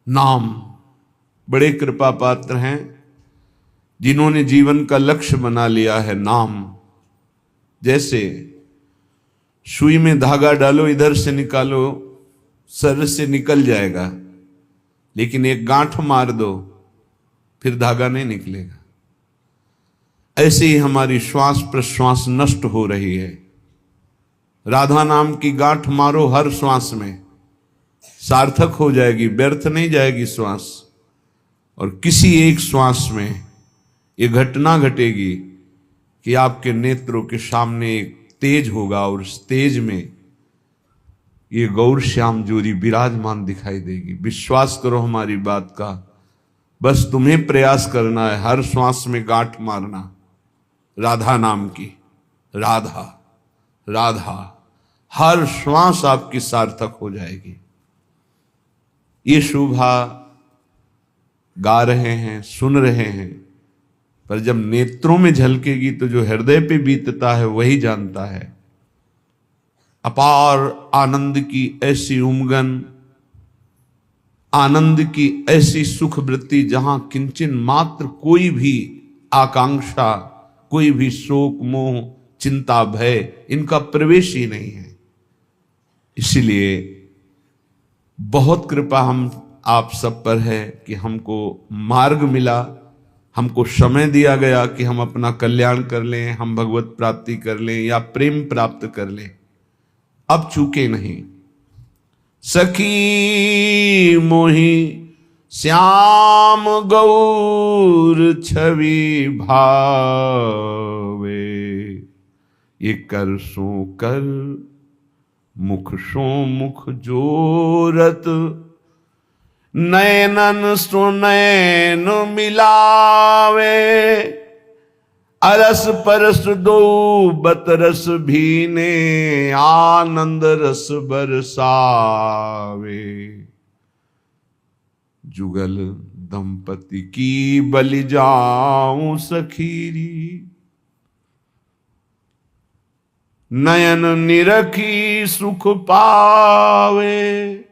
नाम बड़े कृपा पात्र हैं जिन्होंने जीवन का लक्ष्य बना लिया है नाम। जैसे सुई में धागा डालो, इधर से निकालो, सर से निकल जाएगा, लेकिन एक गांठ मार दो फिर धागा नहीं निकलेगा। ऐसे ही हमारी श्वास प्रश्वास नष्ट हो रही है। राधा नाम की गांठ मारो हर श्वास में, सार्थक हो जाएगी, व्यर्थ नहीं जाएगी श्वास। और किसी एक श्वास में ये घटना घटेगी कि आपके नेत्रों के सामने एक तेज होगा और उस तेज में ये गौर श्याम जोरी विराजमान दिखाई देगी। विश्वास करो हमारी बात का, बस तुम्हें प्रयास करना है हर श्वास में गांठ मारना राधा नाम की। राधा राधा हर श्वास आपकी सार्थक हो जाएगी। ये शोभा गा रहे हैं, सुन रहे हैं, पर जब नेत्रों में झलकेगी तो जो हृदय पे बीतता है वही जानता है। अपार आनंद की ऐसी उमगन, आनंद की ऐसी सुख वृत्ति जहां किंचन मात्र कोई भी आकांक्षा, कोई भी शोक मोह चिंता भय इनका प्रवेश ही नहीं है। इसीलिए बहुत कृपा हम आप सब पर है कि हमको मार्ग मिला, हमको समय दिया गया कि हम अपना कल्याण कर लें, हम भगवत प्राप्ति कर लें या प्रेम प्राप्त कर लें। अब चूके नहीं। सखी मोही श्याम गौर छवि भावे, ये कर सो कर मुख सो मुख जोरत, नयनन सो नयन मिलावे, अरस परस दो बतरस भीने, आनंद रस बरसावे, जुगल दंपति की बलि जाऊं सखीरी, नयन निरखी सुख पावे,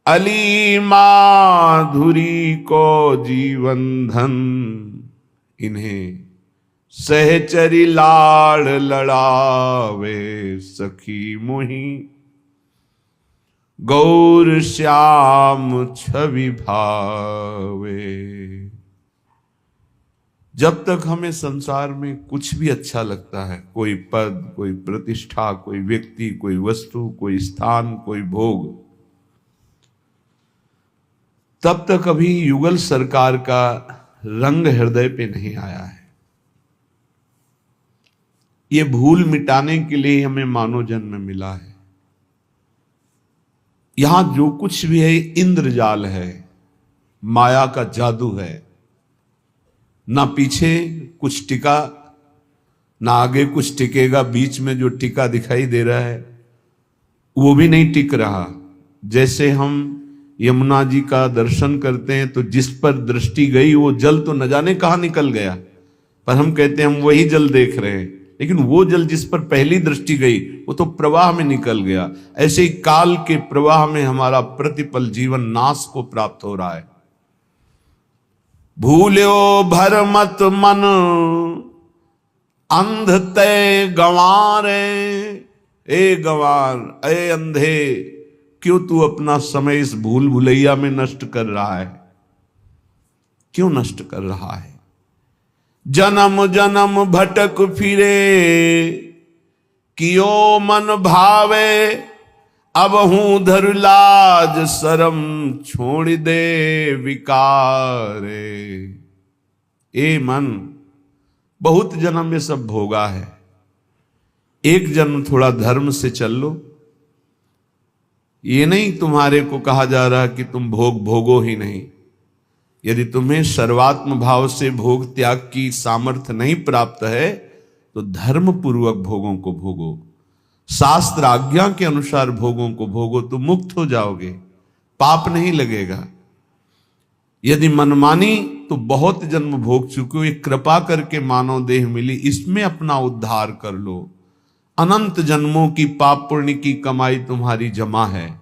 अली माधुरी को जीवन धन, इन्हें सहचरी लाड़ लड़ावे, सखी मोही गौर श्याम छवि भावे। जब तक हमें संसार में कुछ भी अच्छा लगता है, कोई पद, कोई प्रतिष्ठा, कोई व्यक्ति, कोई वस्तु, कोई स्थान, कोई भोग, तब तक अभी युगल सरकार का रंग हृदय पे नहीं आया है। ये भूल मिटाने के लिए हमें मानव जन्म मिला है। यहां जो कुछ भी है इंद्रजाल है, माया का जादू है। ना पीछे कुछ टिका, ना आगे कुछ टिकेगा, बीच में जो टिका दिखाई दे रहा है वो भी नहीं टिक रहा। जैसे हम यमुना जी का दर्शन करते हैं तो जिस पर दृष्टि गई वो जल तो न जाने कहां निकल गया, पर हम कहते हैं हम वही जल देख रहे हैं, लेकिन वो जल जिस पर पहली दृष्टि गई वो तो प्रवाह में निकल गया। ऐसे ही काल के प्रवाह में हमारा प्रतिपल जीवन नाश को प्राप्त हो रहा है। भूल्यो भर मत मन अंध तय गंवारे, ए गंवार, ए अंधे, क्यों तू अपना समय इस भूल भुलैया में नष्ट कर रहा है? क्यों नष्ट कर रहा है? जन्म जन्म भटक फिरे, कियो मन भावे, अब हूं धर लाज शरम, छोड़ दे विकारे। ए मन, बहुत जन्म में सब भोगा है, एक जन्म थोड़ा धर्म से चल लो। ये नहीं तुम्हारे को कहा जा रहा कि तुम भोग भोगो ही नहीं। यदि तुम्हें सर्वात्म भाव से भोग त्याग की सामर्थ्य नहीं प्राप्त है तो धर्म पूर्वक भोगों को भोगो, शास्त्र आज्ञा के अनुसार भोगों को भोगो, तो मुक्त हो जाओगे, पाप नहीं लगेगा। यदि मनमानी तो बहुत जन्म भोग चुके हो, एक कृपा करके मानव देह मिली, इसमें अपना उद्धार कर लो। अनंत जन्मों की पाप पुण्य की कमाई तुम्हारी जमा है,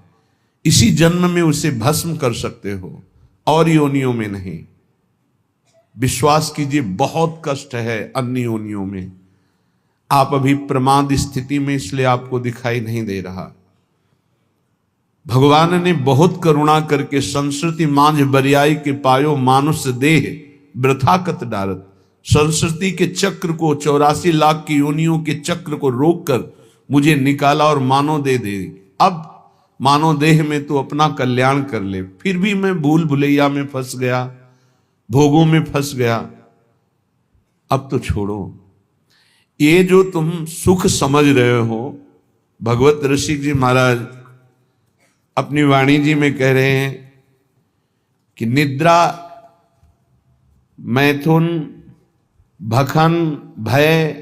इसी जन्म में उसे भस्म कर सकते हो, और योनियों में नहीं। विश्वास कीजिए, बहुत कष्ट है अन्य योनियों में। आप अभी प्रमाद स्थिति में, इसलिए आपको दिखाई नहीं दे रहा। भगवान ने बहुत करुणा करके संस्कृति मांझ बरियाई के पायो मानुष देह वृथा कत डारत, संस्कृति के चक्र को, 84 लाख की योनियों के चक्र को रोककर मुझे निकाला और मानव दे दे। अब मानव देह में तो अपना कल्याण कर ले, फिर भी मैं भूल भुलैया में फंस गया, भोगों में फंस गया। अब तो छोड़ो। ये जो तुम सुख समझ रहे हो, भगवत ऋषि जी महाराज अपनी वाणी जी में कह रहे हैं कि निद्रा, मैथुन, भखन, भय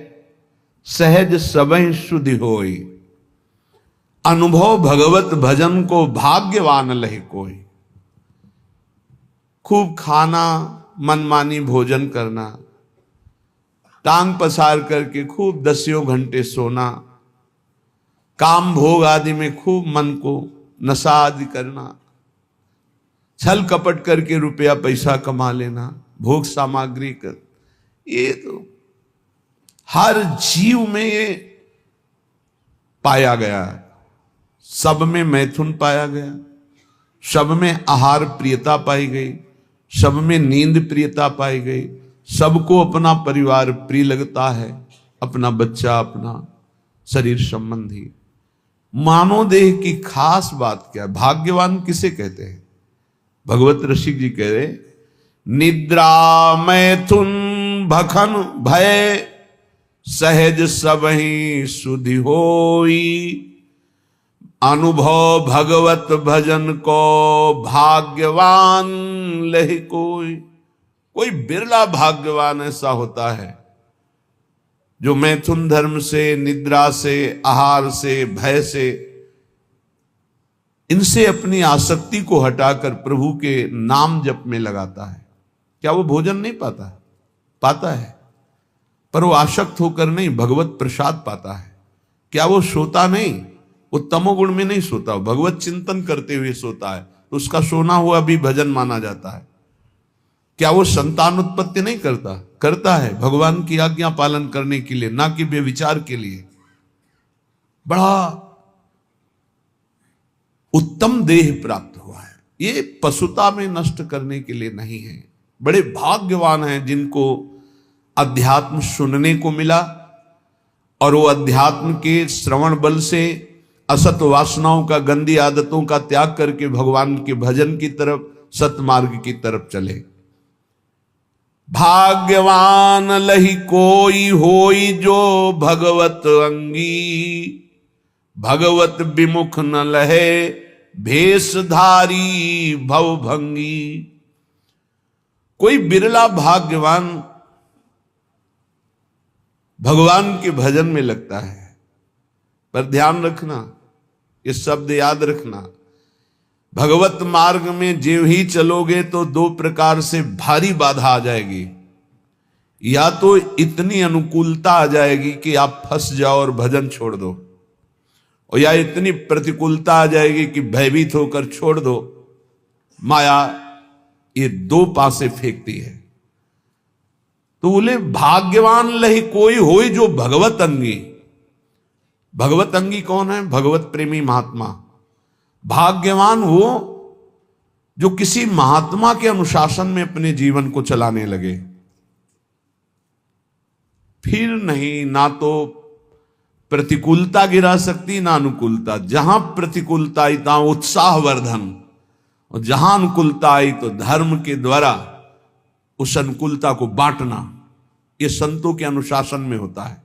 सहज सबहि शुद्धि होई, अनुभव भगवत भजन को भाग्यवान लहि कोई। खूब खाना, मनमानी भोजन करना, टांग पसार करके खूब 10 घंटे सोना, काम भोग आदि में खूब मन को नशा आदि करना, छल कपट करके रुपया पैसा कमा लेना, भोग सामग्री कर, ये तो हर जीव में ये पाया गया है। सब में मैथुन पाया गया, सब में आहार प्रियता पाई गई, सब में नींद प्रियता पाई गई, सबको अपना परिवार प्रिय लगता है, अपना बच्चा, अपना शरीर संबंधी। मानव देह की खास बात क्या है? भाग्यवान किसे कहते हैं? भगवत ऋषि जी कह रहे, निद्रा, मैथुन, भखन, भय सहज सबहि शुद्धि होई, अनुभव भगवत भजन को भाग्यवान लहि कोई। कोई बिरला भाग्यवान ऐसा होता है जो मैथुन धर्म से, निद्रा से, आहार से, भय से, इनसे अपनी आसक्ति को हटाकर प्रभु के नाम जप में लगाता है। क्या वो भोजन नहीं पाता है? पाता है, पर वो आसक्त होकर नहीं, भगवत प्रसाद पाता है। क्या वो सोता नहीं? वो तमोगुण में नहीं सोता, भगवत चिंतन करते हुए सोता है, तो उसका सोना हुआ भी भजन माना जाता है। क्या वो संतान उत्पत्ति नहीं करता? करता है, भगवान की आज्ञा पालन करने के लिए, ना कि व्यभिचार के लिए। बड़ा उत्तम देह प्राप्त हुआ है, ये पशुता में नष्ट करने के लिए नहीं है। बड़े भाग्यवान हैं जिनको अध्यात्म सुनने को मिला, और वो अध्यात्म के श्रवण बल से असत वासनाओं का, गंदी आदतों का त्याग करके भगवान के भजन की तरफ, सतमार्ग की तरफ चले। भाग्यवान लहि कोई होई जो भगवत अंगी, भगवत विमुख न लहे भेषधारी भवभंगी। कोई बिरला भाग्यवान भगवान के भजन में लगता है। पर ध्यान रखना, ये शब्द याद रखना, भगवत मार्ग में जो ही चलोगे तो 2 प्रकार से भारी बाधा आ जाएगी। या तो इतनी अनुकूलता आ जाएगी कि आप फंस जाओ और भजन छोड़ दो, और या इतनी प्रतिकूलता आ जाएगी कि भयभीत होकर छोड़ दो। माया ये 2 पासे फेंकती है। तो बोले भाग्यवान लहि कोई होई जो भगवत अंगी। भगवत अंगी कौन है? भगवत प्रेमी महात्मा। भाग्यवान वो जो किसी महात्मा के अनुशासन में अपने जीवन को चलाने लगे। फिर नहीं, ना तो प्रतिकूलता गिरा सकती, ना अनुकूलता। जहां प्रतिकूलता आई तहां उत्साहवर्धन, और जहां अनुकूलता आई तो धर्म के द्वारा उस अनुकूलता को बांटना। ये संतों के अनुशासन में होता है।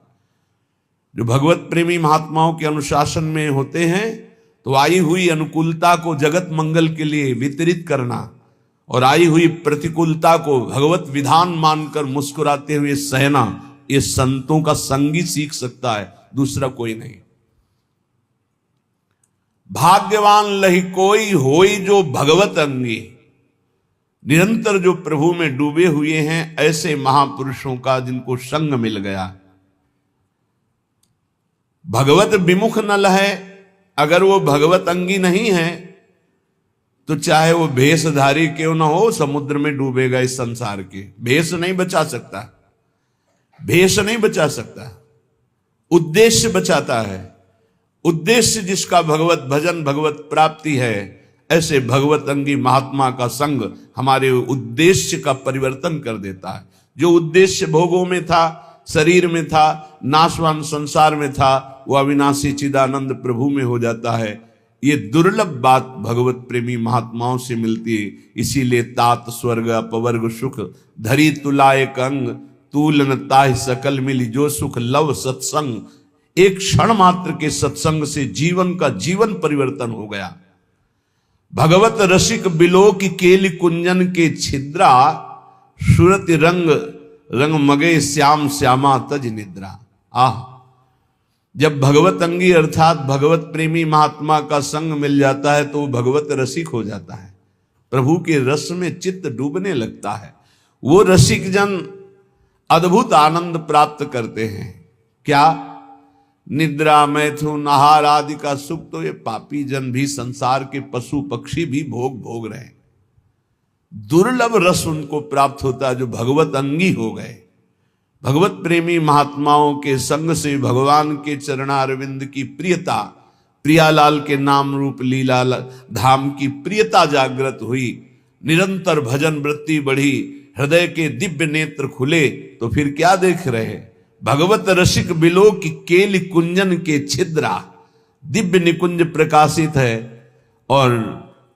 जो भगवत प्रेमी महात्माओं के अनुशासन में होते हैं तो आई हुई अनुकूलता को जगत मंगल के लिए वितरित करना, और आई हुई प्रतिकूलता को भगवत विधान मानकर मुस्कुराते हुए सहना, ये संतों का संगी सीख सकता है, दूसरा कोई नहीं। भाग्यवान लहि कोई होई जो भगवत अंगी। निरंतर जो प्रभु में डूबे हुए हैं ऐसे महापुरुषों का जिनको संग मिल गया। भगवत विमुख न लहे, अगर वो भगवत अंगी नहीं है तो चाहे वो भेषधारी क्यों ना हो, समुद्र में डूबेगा। इस संसार के भेष नहीं बचा सकता, भेष नहीं बचा सकता, उद्देश्य बचाता है। उद्देश्य जिसका भगवत भजन, भगवत प्राप्ति है, ऐसे भगवत अंगी महात्मा का संग हमारे उद्देश्य का परिवर्तन कर देता है। जो उद्देश्य भोगों में था, शरीर में था, नाशवान संसार में था, वो अविनाशी चिदानंद प्रभु में हो जाता है। ये दुर्लभ बात भगवत प्रेमी महात्माओं से मिलती है। इसीलिए तात स्वर्ग अपवर्ग सुख धरी तुलाए कंग, तूल न ताहि सकल मिली जो सुख लव सत्संग। एक क्षण मात्र के सत्संग से जीवन का जीवन परिवर्तन हो गया। भगवत रसिक बिलो की केली कुंजन के छिद्रा, सुरति रंग रंग मगे श्याम श्यामा तज निद्रा। आह, जब भगवत अंगी अर्थात भगवत प्रेमी महात्मा का संग मिल जाता है तो वो भगवत रसिक हो जाता है, प्रभु के रस में चित्त डूबने लगता है। वो रसिक जन अद्भुत आनंद प्राप्त करते हैं। क्या? निद्रा, मैथुन, आहार आदि का सुख तो ये पापी जन भी, संसार के पशु पक्षी भी भोग रहे हैं। दुर्लभ रस उनको प्राप्त होता है जो भगवत अंगी हो गए। भगवत प्रेमी महात्माओं के संग से भगवान के चरणारविंद की प्रियता, प्रियालाल के नाम रूप लीला धाम की प्रियता जागृत हुई। निरंतर भजन वृत्ति बढ़ी, हृदय के दिव्य नेत्र खुले। तो फिर क्या देख रहे? भगवत रसिक बिलो की केली कुंजन के छिद्रा। दिव्य निकुंज प्रकाशित है और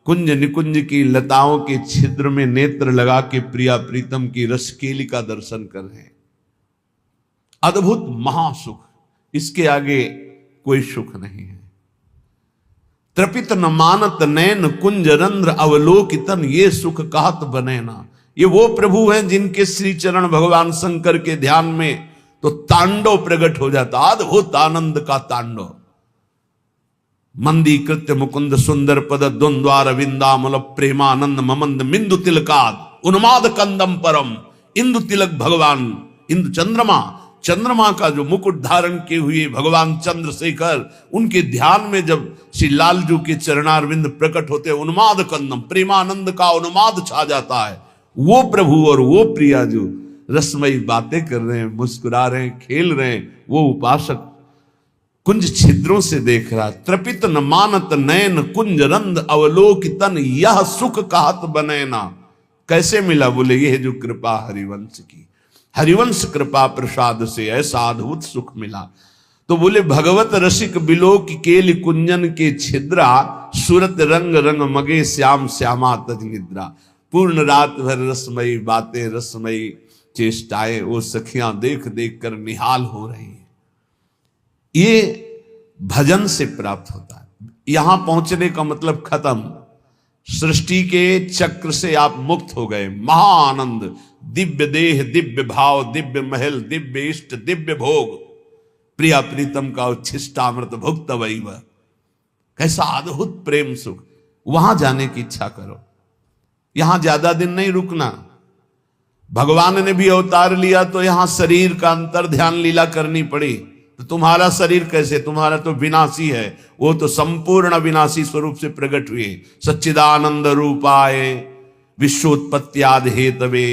कुंज निकुंज की लताओं के छिद्र में नेत्र लगा के प्रिया प्रीतम की रस केली का दर्शन कर रहे हैं। अद्भुत महासुख, इसके आगे कोई सुख नहीं है। त्रपित न मानत नैन कुंज रंध्र अवलोकितन, ये सुख कहत बने ना। ये वो प्रभु हैं जिनके श्री चरण भगवान शंकर के ध्यान में तो तांडव प्रकट हो जाता, अद्भुत आनंद का तांडव। मंदी कृत्य मुकुंद सुंदर पद द्वंद्वार विंदामल प्रेमानंद ममंद मिंदु तिलकाद उन्माद कंदम परम। इंदु तिलक भगवान, इंदु चंद्रमा का जो मुकुट धारण किए हुए भगवान चंद्रशेखर, उनके ध्यान में जब श्री लालजू के चरणारविंद प्रकट होते, उन्माद कंदम, प्रेमानंद का उन्माद छा जाता है। वो प्रभु और वो प्रिया जो रसमयी बातें कर रहे हैं, मुस्कुरा रहे हैं, खेल रहे हैं, वो उपासक कुंज छिद्रों से देख रहा। त्रपित न मानत नयन कुंज रंद अवलोकितन, यह सुख कहत बने ना। कैसे मिला? बोले ये जो कृपा हरिवंश की, हरिवंश कृपा प्रसाद से ऐसा अद्भुत सुख मिला। तो बोले भगवत रसिक बिलो की केली कुंजन के छिद्रा, सूरत रंग रंग मगे श्याम श्यामा तज निद्रा। पूर्ण रात भर रसमयी बातें, रसमयी चेष्टाएं वो सखियां देख देख कर निहाल हो रही हैं। ये भजन से प्राप्त होता है। यहां पहुंचने का मतलब खत्म, सृष्टि के चक्र से आप मुक्त हो गए। महाआनंद, दिव्य देह, दिव्य भाव, दिव्य महल, दिव्य इष्ट, दिव्य भोग, प्रिया प्रीतम का उच्छिष्टामृत भुक्त वैव। कैसा अद्भुत प्रेम सुख। वहां जाने की इच्छा करो, यहां ज्यादा दिन नहीं रुकना। भगवान ने भी अवतार लिया तो यहां शरीर का अंतर ध्यान लीला करनी पड़ी। तो तुम्हारा शरीर कैसे? तुम्हारा तो विनाशी है, वो तो संपूर्ण विनाशी स्वरूप से प्रकट हुए। सच्चिदानंद रूपाय विश्वोत्पत्त्यादि हेतवे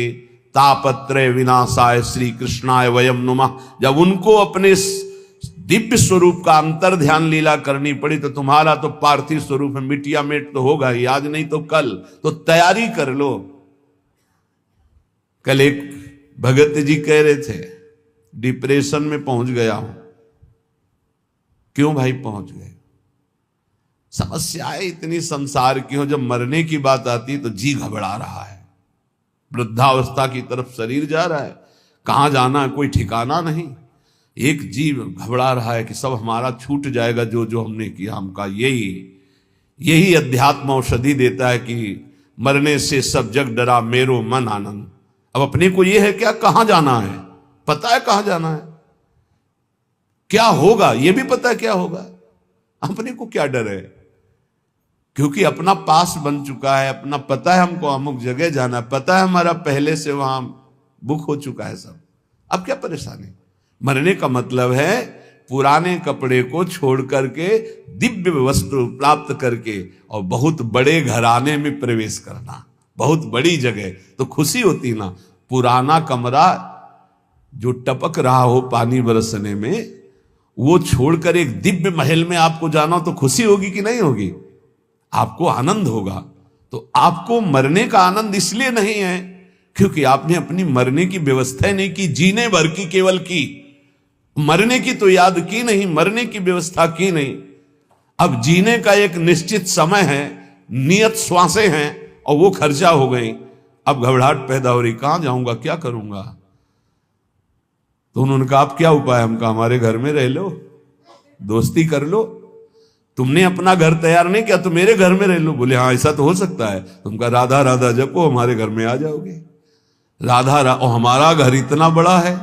तापत्रय विनाशाय श्री कृष्णाय वयम नुमः। जब उनको अपने दिव्य स्वरूप का अंतर ध्यान लीला करनी पड़ी तो तुम्हारा तो पार्थिव स्वरूप में मिटिया मेट तो होगा ही, आज नहीं तो कल। तो तैयारी कर लो। कल एक भगत जी कह रहे थे डिप्रेशन में पहुंच गया हूं। क्यों भाई पहुंच गए? समस्याएं इतनी संसार की हो, जब मरने की बात आती तो जी घबरा रहा है। वृद्धावस्था की तरफ शरीर जा रहा है, कहां जाना है कोई ठिकाना नहीं। एक जीव घबरा रहा है कि सब हमारा छूट जाएगा, जो जो हमने किया हमका। यही अध्यात्म औषधि देता है कि मरने से सब जग डरा मेरो मन आनंद। अब अपने को यह है क्या, कहां जाना है, पता है कहां जाना है, क्या होगा ये भी पता है क्या होगा। अपने को क्या डर है, क्योंकि अपना पास बन चुका है, अपना पता है हमको अमुक जगह जाना, पता है हमारा पहले से वहां बुक हो चुका है सब। अब क्या परेशानी? मरने का मतलब है पुराने कपड़े को छोड़ करके दिव्य वस्त्र प्राप्त करके और बहुत बड़े घराने में प्रवेश करना, बहुत बड़ी जगह, तो खुशी होती ना। पुराना कमरा जो टपक रहा हो पानी बरसने में, वो छोड़कर एक दिव्य महल में आपको जाना, तो खुशी होगी कि नहीं होगी? आपको आनंद होगा। तो आपको मरने का आनंद इसलिए नहीं है क्योंकि आपने अपनी मरने की व्यवस्था नहीं की, जीने भर की केवल की, मरने की तो याद की नहीं, मरने की व्यवस्था की नहीं। अब जीने का एक निश्चित समय है, नियत श्वासें हैं और वो खर्चा हो गई। अब घबराहट पैदा हो रही, कहां जाऊंगा, क्या करूंगा? तो उन्होंने कहा आप क्या उपाय? हम कहा हमारे घर में रह लो, दोस्ती कर लो। तुमने अपना घर तैयार नहीं किया तो मेरे घर में रह लो। बोले हाँ ऐसा तो हो सकता है। तुम कहा राधा राधा जपो, हमारे घर में आ जाओगे। राधा और हमारा घर इतना बड़ा है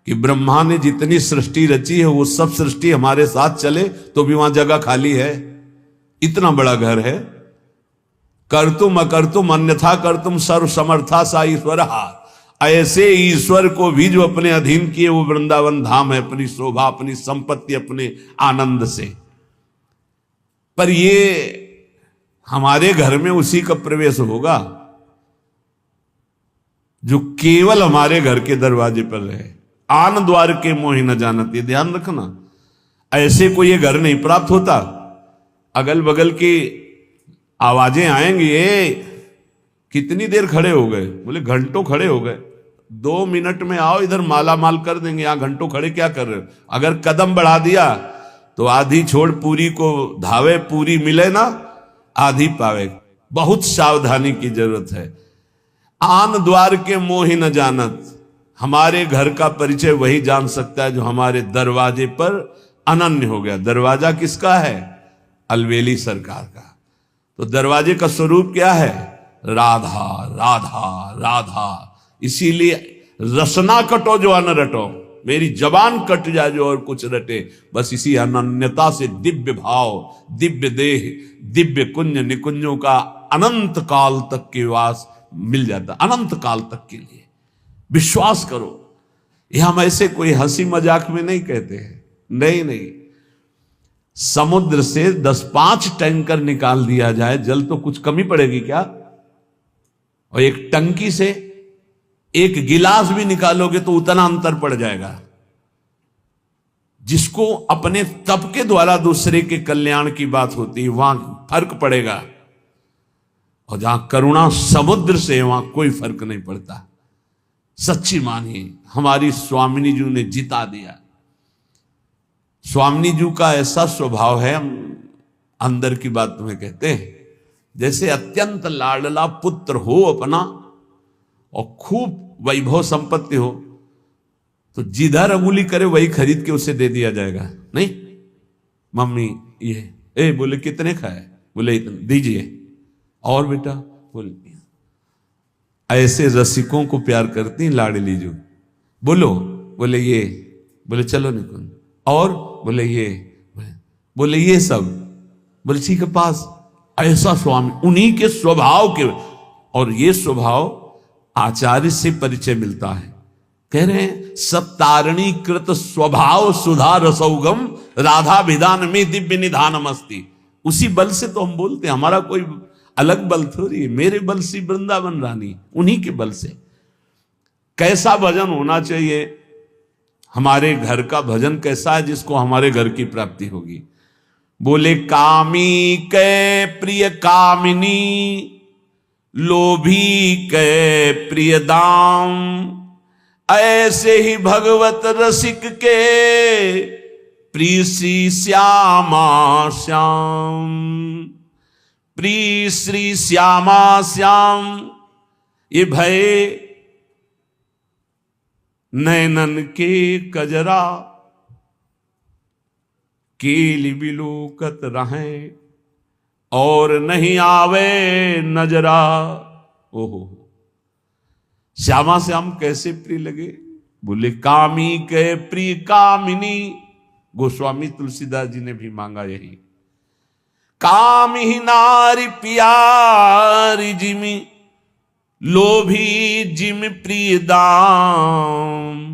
कि ब्रह्मा ने जितनी सृष्टि रची है वो सब सृष्टि हमारे साथ चले तो भी वहां जगह खाली है, इतना बड़ा घर है। कर्तुम अकर्तुम अन्यथा कर्तुम सर्व समर्था सा ईश्वर। ऐसे ईश्वर को भी जो अपने अधीन किए वो वृंदावन धाम है, अपनी शोभा, अपनी संपत्ति, अपने आनंद से। पर ये हमारे घर में उसी का प्रवेश होगा जो केवल हमारे घर के दरवाजे पर रहे। आन द्वार के मोहि न जानत, ये ध्यान रखना। ऐसे को ये घर नहीं प्राप्त होता। अगल बगल की आवाजें आएंगी, कितनी देर खड़े हो गए? बोले घंटों खड़े हो गए। 2 मिनट में आओ, इधर माला माल कर देंगे। यहां घंटों खड़े क्या कर रहे हो? अगर कदम बढ़ा दिया तो आधी छोड़ पूरी को धावे, पूरी मिले ना आधी पावे। बहुत सावधानी की जरूरत है। आन द्वार के मोहि न जानत, हमारे घर का परिचय वही जान सकता है जो हमारे दरवाजे पर अनन्य हो गया। दरवाजा किसका है? अलवेली सरकार का। तो दरवाजे का स्वरूप क्या है? राधा राधा राधा। इसीलिए रसना कटो जो अन रटो, मेरी जबान कट जाए जो और कुछ रटे। बस इसी अनन्यता से दिव्य भाव, दिव्य देह, दिव्य कुंज निकुंजों का अनंत काल तक के वास मिल जाता, अनंत काल तक के लिए। विश्वास करो, ये हम ऐसे कोई हंसी मजाक में नहीं कहते हैं। नहीं नहीं, समुद्र से 10-5 टैंकर निकाल दिया जाए, जल तो कुछ कमी पड़ेगी क्या? और एक टंकी से 1 गिलास भी निकालोगे तो उतना अंतर पड़ जाएगा। जिसको अपने तप के द्वारा दूसरे के कल्याण की बात होती है वहां फर्क पड़ेगा, और जहां करुणा समुद्र से वहां कोई फर्क नहीं पड़ता। सच्ची मानिए, हमारी स्वामिनी जी ने जिता दिया। स्वामिनी जी का ऐसा स्वभाव है, हम अंदर की बात तुम्हें कहते हैं, जैसे अत्यंत लाडला पुत्र हो अपना और खूब वैभव संपत्ति हो तो जिधर अंगुली करे वही खरीद के उसे दे दिया जाएगा। नहीं मम्मी ये बोले कितने खाए? बोले इतने दीजिए। और बेटा बोले, ऐसे रसिकों को प्यार करती लाडली जो। बोलो, बोले ये, बोले चलो निकुंज। और बोले ये, बोले ये सब, बोले ठीक है पास। ऐसा स्वामी, उन्हीं के स्वभाव के, और ये स्वभाव आचार्य से परिचय मिलता है। कह रहे हैं सब तारणी कृत स्वभाव सुधा रसौगम राधा विधान में दिव्य निधानम अस्ति। उसी बल से तो हम बोलते हैं, हमारा कोई अलग बल थोड़ी है। मेरे बल से वृंदावन रानी, उन्हीं के बल से। कैसा भजन होना चाहिए? हमारे घर का भजन कैसा है जिसको हमारे घर की प्राप्ति होगी? बोले कामी के प्रिय कामिनी, लोभी के प्रिय दाम, ऐसे ही भगवत रसिक के प्रिय श्री श्यामा श्याम। प्रिय श्री श्यामा श्याम, ये भय नैनन के कजरा, केली बिलोकत रहें और नहीं आवे नजरा। ओहो, श्यामा श्याम कैसे प्रिय लगे? बोले कामी के प्रिय कामिनी। गोस्वामी तुलसीदास जी ने भी मांगा यही। काम ही नारी प्यारी जिमी, लोभी जिम प्रिय दाम,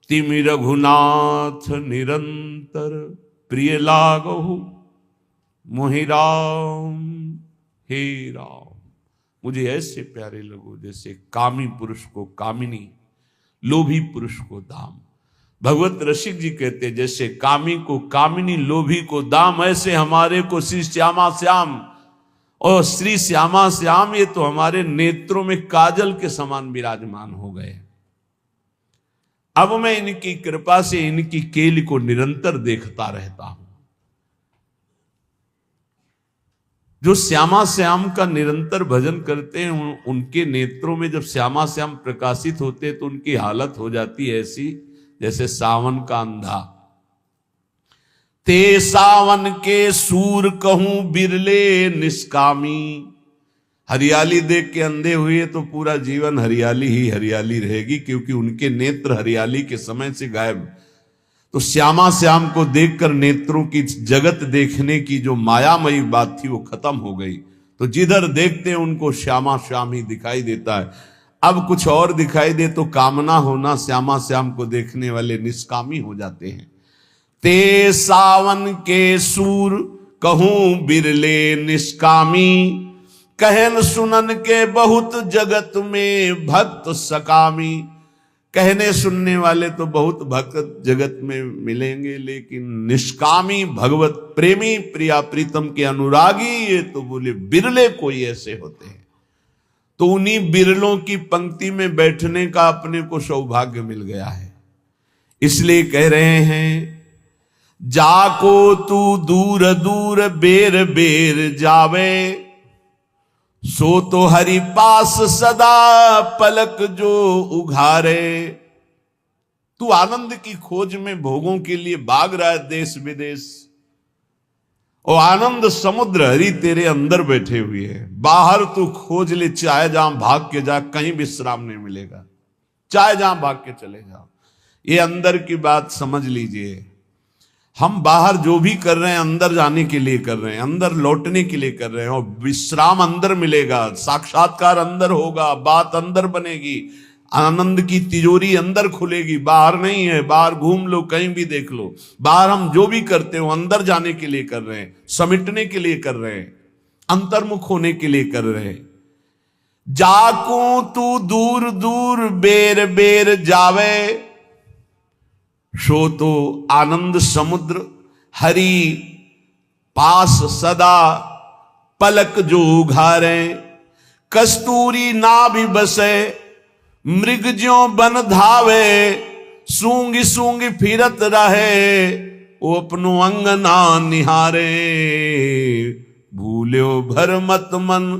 तिमि रघुनाथ निरंतर प्रिय लागहु मोहि राम। हे राम, मुझे ऐसे प्यारे लगो जैसे कामी पुरुष को कामिनी, लोभी पुरुष को दाम। भगवत रसिक जी कहते जैसे कामी को कामिनी, लोभी को दाम, ऐसे हमारे को श्री श्यामा श्याम। और श्री श्यामा श्याम ये तो हमारे नेत्रों में काजल के समान विराजमान हो गए। अब मैं इनकी कृपा से इनकी केली को निरंतर देखता रहता हूं। जो श्यामा श्याम का निरंतर भजन करते हैं उनके नेत्रों में जब श्यामा श्याम प्रकाशित होते तो उनकी हालत हो जाती है ऐसी जैसे सावन का अंधा। ते सावन के सूर कहूं बिरले निष्कामी। हरियाली देख के अंधे हुए तो पूरा जीवन हरियाली ही हरियाली रहेगी, क्योंकि उनके नेत्र हरियाली के समय से गायब। तो श्यामा श्याम को देखकर नेत्रों की जगत देखने की जो मायामयी बात थी वो खत्म हो गई। तो जिधर देखते हैं उनको श्यामा श्याम ही दिखाई देता है। अब कुछ और दिखाई दे तो कामना होना, श्यामा श्याम को देखने वाले निष्कामी हो जाते हैं। ते सावन के सूर कहूं बिरले निष्कामी। कहन सुनन के बहुत जगत में भक्त सकामी। कहने सुनने वाले तो बहुत भक्त जगत में मिलेंगे, लेकिन निष्कामी भगवत प्रेमी प्रिया प्रीतम के अनुरागी ये तो बोले बिरले कोई ऐसे होते हैं। तो उन्हीं बिरलों की पंक्ति में बैठने का अपने को सौभाग्य मिल गया है। इसलिए कह रहे हैं जाको तू दूर दूर बेर बेर जावे। सो तो हरि पास सदा पलक जो उघारे। तू आनंद की खोज में भोगों के लिए भाग रहा है देश विदेश, और आनंद समुद्र हरि तेरे अंदर बैठे हुए हैं। बाहर तू खोज ले, चाहे जहां भाग के जा, कहीं विश्राम नहीं मिलेगा। चाहे जहां भाग के चले जाओ, ये अंदर की बात समझ लीजिए। हम बाहर जो भी कर रहे हैं अंदर जाने के लिए कर रहे हैं, अंदर लौटने के लिए कर रहे हैं, और विश्राम अंदर मिलेगा, साक्षात्कार अंदर होगा, बात अंदर बनेगी, आनंद की तिजोरी अंदर खुलेगी, बाहर नहीं है। बाहर घूम लो, कहीं भी देख लो, बाहर हम जो भी करते हो अंदर जाने के लिए कर रहे हैं, समेटने के लिए कर रहे हैं, अंतर्मुख होने के लिए कर रहे हैं। जाकू तू दूर दूर बेर बेर जावे। सो तो आनंद समुद्र हरि पास सदा पलक जो उघारे। कस्तूरी ना भी बसे मृग ज्यों बन धावे। सूंगी सूंगी फिरत रहे वो अपनो अंगना निहारे। भूल्यो भर मत मन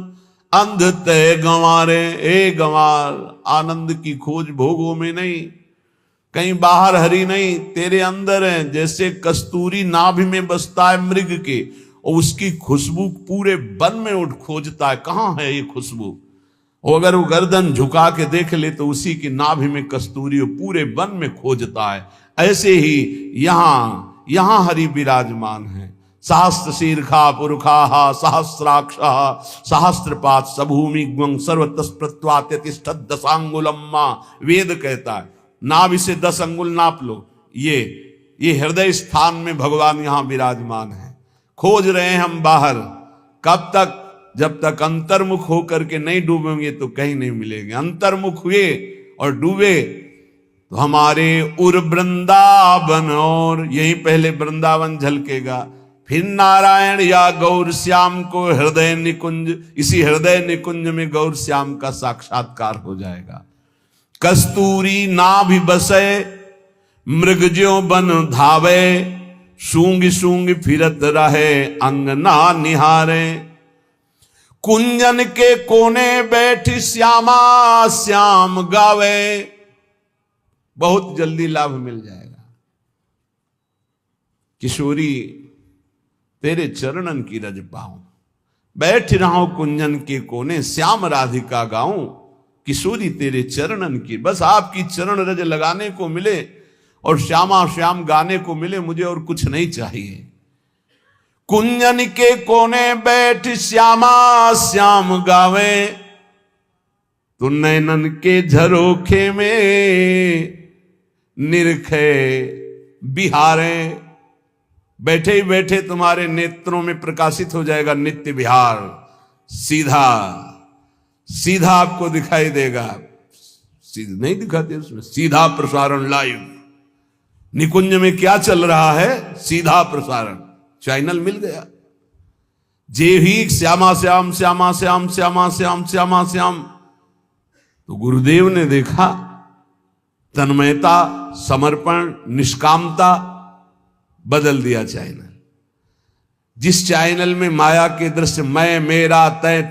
अंध तय गंवारे। ए गंवार, आनंद की खोज भोगों में नहीं, कहीं बाहर हरि नहीं, तेरे अंदर है। जैसे कस्तूरी नाभि में बसता है मृग के, और उसकी खुशबू पूरे वन में उठ खोजता है, कहां है ये खुशबू। और अगर वो गर्दन झुका के देख ले तो उसी की नाभि में कस्तूरी पूरे वन में खोजता है। ऐसे ही यहां हरि विराजमान है। सहस्त्र शीर्षा पुरुषा सहस्राक्षा सहस्त्रपात सभूमि सर्वतस्प्रत्वात्यतिष्ठत् दशांगुलम्मा। वेद कहता है नाभि से 10 अंगुल नाप लो। ये हृदय स्थान में भगवान यहां विराजमान है। खोज रहे हैं हम बाहर, कब तक? जब तक अंतर्मुख होकर के नहीं डूबेंगे तो कहीं नहीं मिलेंगे। अंतर्मुख हुए और डूबे तो हमारे उर वृंदावन, और यही पहले वृंदावन झलकेगा, फिर नारायण या गौर श्याम को हृदय निकुंज, इसी हृदय निकुंज में गौर श्याम का साक्षात्कार हो जाएगा। कस्तूरी नाभि बसे मृग ज्यों बन धावे। सूंगी सूंगी फिरत रहे अंगना निहारे। कुंजन के कोने बैठी श्यामा श्याम गावे। बहुत जल्दी लाभ मिल जाएगा। किशोरी तेरे चरणन की रज पाऊं, बैठ रहा कुंजन के कोने, श्याम राधिका गाऊं। किशोरी तेरे चरणन की, बस आपकी चरण रज लगाने को मिले और श्यामा श्याम गाने को मिले, मुझे और कुछ नहीं चाहिए। कुंजन के कोने बैठ श्यामा श्याम गावे। तो नैनन के झरोखे में निरखे बिहारें, बैठे ही बैठे तुम्हारे नेत्रों में प्रकाशित हो जाएगा नित्य विहार। सीधा सीधा आपको दिखाई देगा, सीधा नहीं दिखाते उसमें, सीधा प्रसारण लाइव। निकुंज में क्या चल रहा है, सीधा प्रसारण, चैनल मिल गया। जे ही श्यामा श्याम श्यामा श्याम श्यामा श्याम श्यामा श्याम, तो गुरुदेव ने देखा तन्मयता, समर्पण, निष्कामता, बदल दिया चैनल। जिस चैनल में माया के दृश्य मैं मेरा तय